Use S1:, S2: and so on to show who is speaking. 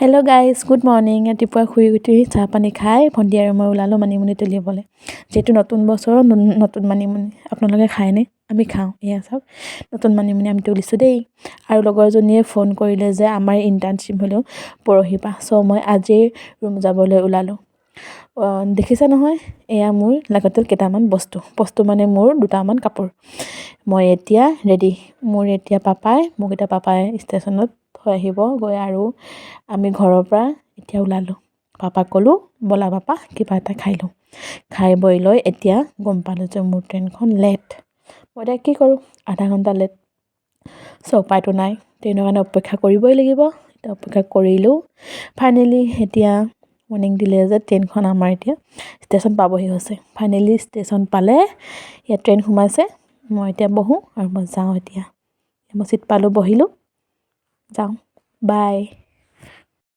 S1: Hello' guys good morning. ৰাতিপুৱা শুই উঠি চাহ পানী খাই ভণ্টি আৰু মই ওলালোঁ মানিমুনি তুলিবলৈ। যিহেতু নতুন বছৰৰ নতুন মানিমুনি আপোনালোকে খায়নে? আমি খাওঁ। এয়া চাওক নতুন মানিমুনি আমি তুলিছোঁ দেই। আৰু লগৰজনীয়ে ফোন কৰিলে যে আমাৰ ইণ্টাৰ্ণশ্বিপ হ'লেও পৰহিৰ পৰা, চ' মই আজিয়ে ৰুম যাবলৈ ওলালোঁ। দেখিছে নহয়, এয়া মোৰ লাগতিয়াল কেইটামান বস্তু মানে মোৰ দুটামান কাপোৰ। মই এতিয়া ৰেডি। মোৰ এতিয়া মোক পাপাই ষ্টেচনত থৈ আহিব গৈ, আৰু আমি ঘৰৰ পৰা এতিয়া ওলালোঁ। পাপাক ক'লোঁ ব'লা পাপা কিবা এটা খাই লওঁ। খাই বৈ লৈ এতিয়া গম পালোঁ যে মোৰ ট্ৰেইনখন লেট। মই এতিয়া কি কৰোঁ, আধা ঘণ্টা লেট। চ' উপায়তো নাই, ট্ৰেইনৰ কাৰণে অপেক্ষা কৰিবই লাগিব। এতিয়া অপেক্ষা কৰিলোঁ। ফাইনেলি এতিয়া ৱাৰ্ণিং দিলে যে ট্ৰেইনখন আমাৰ এতিয়া ষ্টেচন পাবহি হৈছে। ফাইনেলি ষ্টেচন পালে, ইয়াত ট্ৰেইন সোমাইছে। মই এতিয়া বহোঁ আৰু মই যাওঁ। এতিয়া মই চিট পালোঁ, বহিলোঁ, যাওঁ। বাই।